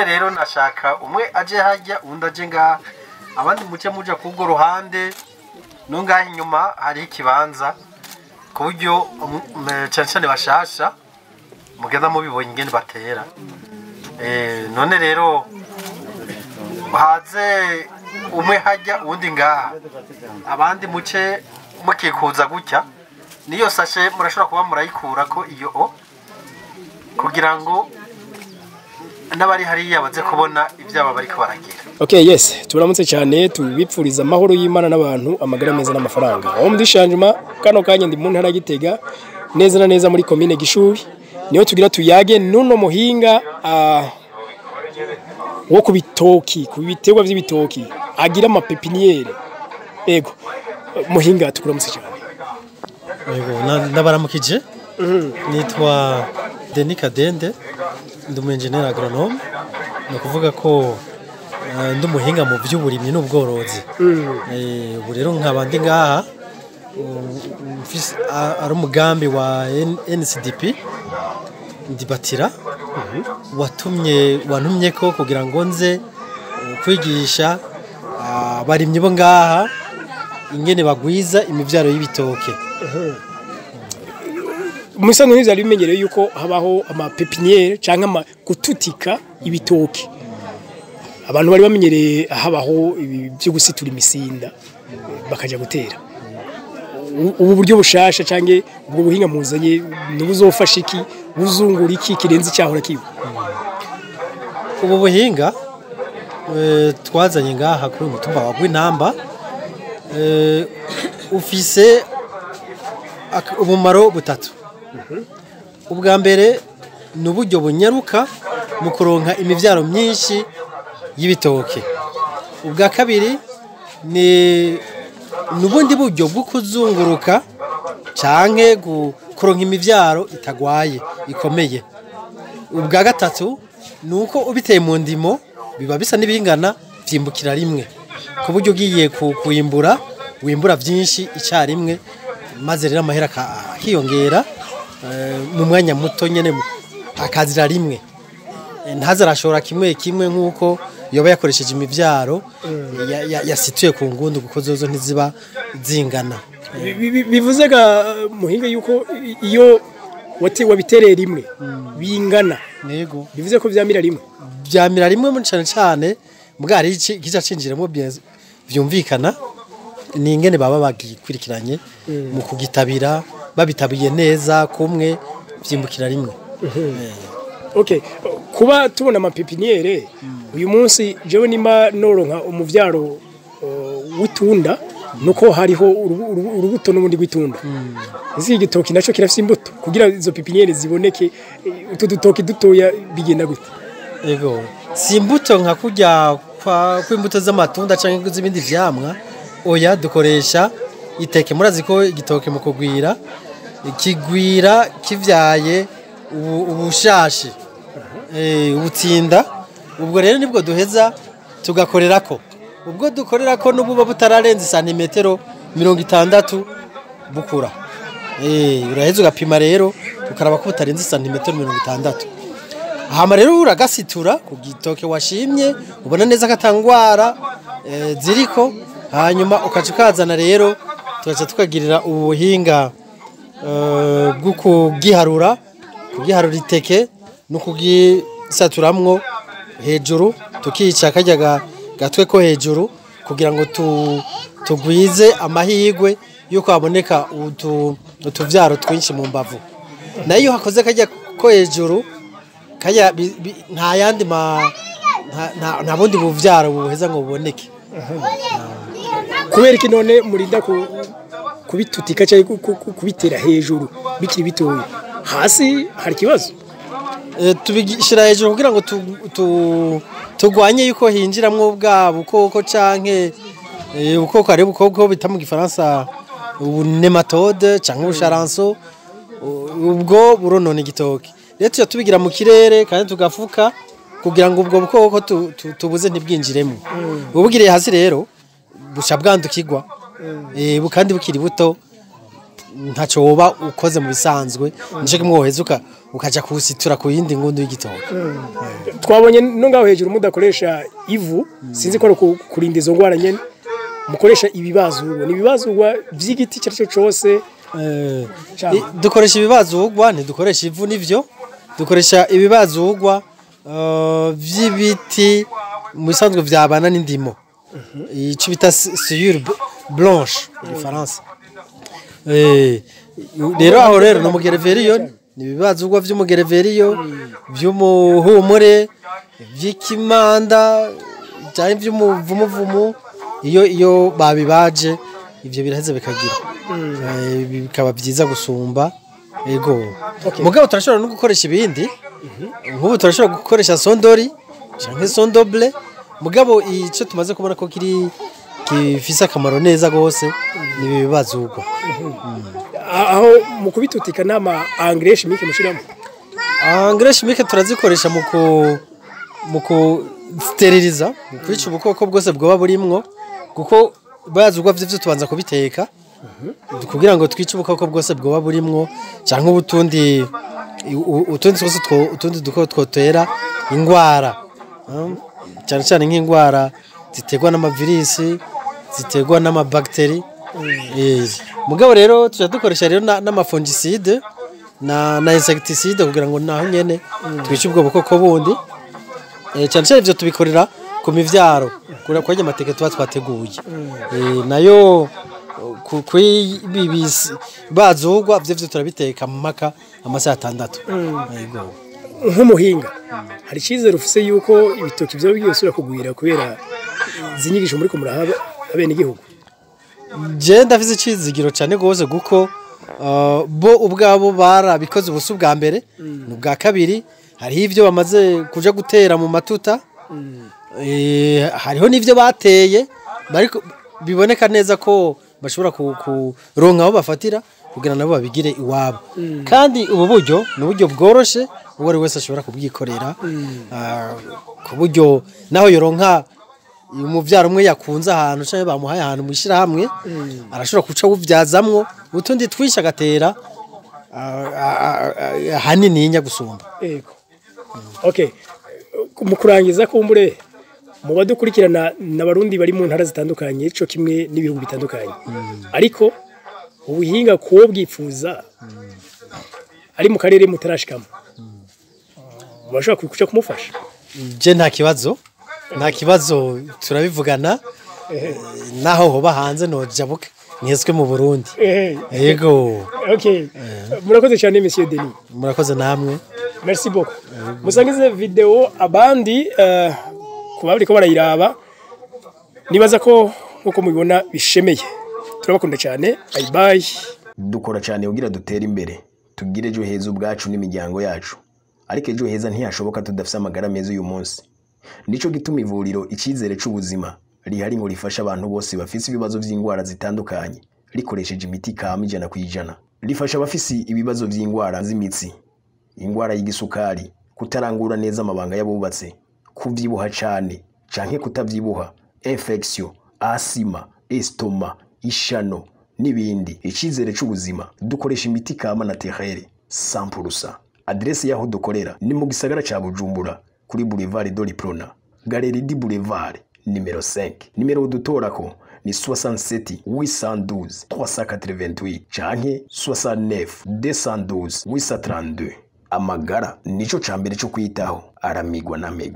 none rero nashaka umwe aje hajya undi aje ngaha abandi muce muja kubwo ruhande no ngaha inyuma hari ikibanza ku buryo cyane bashasha mugenda mubibonye ingene batera none rero haze umwe hajya undi ngaha abandi muce mukikuza gutya niyo sashe murashobora kuba murayikura ko iyo kugira ngo n'abari hariya baze kubona ibyaba bariko baragira. Okay, yes, turamutse cyane tubipfuriza amahoro y'Imana n'abantu amagara meza n'amafaranga. Aho mudishanjuma kano kanya ndi mu ntara Gitega neza na neza muri commune Gishubi niyo tugira tuyage nuno muhinga wo kubitoki kubiterwa by'ibitoki agira amapepiniere. Ego muhinga tukuramutse cyane. Ego ndabaramukije nitwa Denis Kadende ndi umu-engineer agronome no kuvuga ko ndi umuhinga mu by'uburimyi n'ubworozi ubu rero nk'abandi ngaha ari umugambi wa NCDP ndibatira wantumye ko kugira ngo nze kwigisha abarimyi bo ngaha ingene bagwiza imivyaro y'ibitoke. Musanzwe n'ivyari bimenyereye yuko habaho amapepiniere canke gututika ibitoki. Abantu bari bamenyereye habaho byo gusitura imisinda bakaja gutera. Ubu buryo bushasha canke ubwo buhinga muzanye nubuzofasha iki buzungura iki kirenze cyahora kiba. Ubu buhinga twazanye ngaha kuri mutumba wa Gwinamba ufise ubumaro butatu. Ubwa mbere n'uburyo bunyaruka mu kuronka imivyaro myinshi y'ibitoke. Ubwa kabiri ni nubundi buryo bwo kuzunguruka canke kuronka imivyaro itagwaye ikomeye. Ubwa gatatu nuko ubiteye mu ndimo biba bisa nibingana vyimbukira rimwe ku buryo ugiye kuyimbura wimbura byinshi icyarimwe maze rero amahera akiyongera mu mwanya muto nyene akazira rimwe ntazarashora kimwe nkuko yoba yakoresheje imivyaro yasituye ku ngundu kuko zozo ntiziba zingana. Bivuze ga muhinga yuko iyo wabitereye rimwe bingana. Yego bivuze ko vyamira rimwe mu cyane bwari kiza cinjiramo vyumvikana ni ingene baba bagikurikiranye mu kugitabira babitabiye neza kumwe vyimbukira rimwe. Okay, kuba tubona amapepiniere uyu munsi jewe nima noronka umuvyaro witunda nuko hariho urubuto n'ubundi gwitunda. Izi gitoki naco kirafise imbuto kugira izo pepiniere ziboneke utudutoki dutoya bigenda gute. Ego si imbuto nka kujya kw'imbuto z'amatunda canke z'ibindi vyamwa oya dukoresha iteke. Murazi ko igitoke mu kugwira kigwira kivyaye ubushashi ubutsinda. Ubwo rero nibwo duheza tugakorerako ubwo dukorerako n'ububa butararenza santimetero 60 bukura uraheza ugapima rero ukaraba ko butarenza santimetero 60. Hama rero uragasitura ku gitoke washimye ubona neza katangwara ziriko hanyuma ukaca ukazana rero tugaca tukagirira ubuhinga bwo kugiharura iteke no kugisaturamwo hejuru tukica kajya gatwe ko hejuru kugira ngo tugwize amahigwe yuko haboneka utuvyaro twinshi mu mbavu. Nayo hakoze kajya ko hejuru kaya nta yandi nta bundi buvyaro buheza ngo buboneke. Kubera iki none murinda kubitutika cyane kubitera hejuru bikiri bitoye hasi hari kibazo? Tubishira hejuru kugira ngo tugwanye yuko hinjiramwo bwa bukoko canke ubukoko ari bukoko bita mu gifaransa nematode canke ubusharanso ubwo buronona igitoki. Rero tubigira mu kirere kandi tugafuka kugira ngo ubwo bukoko tubuze ntibwinjiremo. Ubugiriye hasi rero busha bwandukirwa kandi bukiri buto ntaco woba ukoze mu bisanzwe nico kimwe woheza ukaja kusitura ku yindi ngundu y'igitoki. twabonye no ngaho hejuru mudakoresha ivu sinzi ko kurinda izo ngwara nyene mukoresha ibibazurwa ni ibibazurwa vy'igiti cyaco cyose. Dukoresha ibibazurwa ntidukoresha ivu nivyo dukoresha ibibazurwa vy'ibiti mu bisanzwe vyabana n'indimo ico bita sciure blanche mu Faransa. Rero aho rero no mugereveriyo ni ibibazurwa vy'umugereveriyo vy'umuhumure vy'ikimanda cyane vy'umuvumu iyo babibaje ivyo biraheze bikagira bikaba byiza gusumba ego. Mugabo turashobora no gukoresha ibindi nk'ubu turashobora gukoresha sondori canke sondoble mugabo ico tumaze kubona ko kifise akamaro neza gose ni ibibazurwa. Aho mu kubitutika nama engrais chimique mushiramo engrais chimique turazikoresha mu ku steriliza mu kwica ubukoko bwose bwoba burimwo kuko bazurwa vyo tubanza kubiteka kugira ngo twice ubukoko bwose bwoba burimwo canke utundi duko twotera ingwara cyane cyane nk'ingwara ziterwa n'amavirisi ziterwa n'amabakteri. Mugabo rero dukoresha rero n'amafungicide na insecticide kugira ngo naho nyene twice ubwo bukoko bundi cyane cyane ivyo tubikorera ku mivyaro kura kwaje amateke tuba twateguye nayo kwibibisi bazugwa vyo turabiteka mu maka amasaha 6. Yego nk'umuhinga hari cizere ufise yuko ibitoki byo byosura kugwira kubera zinyigisho muri ko murahaba abene igihugu. Je ndafise cizigiro cyane gose guko bo ubwabo barabikoze ubusu bwa mbere n'ubwa kabiri hari ivyo bamaze kuja gutera mu matuta hariho n'ivyo bateye bariko biboneka neza ko bashobora kuronka aho bafatira kugira nabo babigire iwabo kandi ubu buryo n'uburyo bworoshe uwo ari wese ashobora kubwikorera ku buryo naho yoronka umuvyaro umwe yakunze ahantu cyangwa bamuhaye ahantu mushira hamwe arashobora kuca uvyazamwo utundi twisha gatera hanini nya gusumba. Yego okay mu kurangiza kumbure mu badukurikirana n'abarundi bari mu ntara zitandukanye ico kimwe n'ibihugu bitandukanye ariko ubuhinga ko bwifuza ari mu karere mutarashikamo bashaka kuca kumufasha. Je nta kibazo turabivugana naho hoba hanze no jabuka nyeswe mu Burundi. Yego okay murakoze cyane Monsieur Denis. Murakoze namwe. Merci beaucoup. Musangize video abandi kubabiri ko barayiraba nibaza ko nkuko mubibona bishemeye turabakunda cyane. Bye bye. Dukora cyane ugira dutera imbere tugire ejo heza ubwacu n'imiryango yacu ariko ejo heza ntiyashoboka tudafise amagara meza uyu munsi. Nico gituma ivuriro icyizere c'ubuzima rihari ngo rifasha abantu bose bafise ibibazo vy'ingwara zitandukanye rikoresheje imiti kama 100%. Rifasha abafise ibibazo vy'ingwara z'imitsi, ingwara y'igisukari, kutarangura neza amabanga y'abubatse, kuvyibuha cyane canke kutavyibuha, infection, asima, estoma, ishano n'ibindi. Icyizere c'ubuzima dukoresha imiti kama naturelle 100%. Adresse yaho dukorera ni mu gisagara ca Bujumbura kuri Boulevard de l'Iprona, Galerie du Boulevard numéro 5. Numéro dutorako ni 67 812 388 canke 69 212 832. Amagara nico cambere cyo kwitaho aramigwa na mego.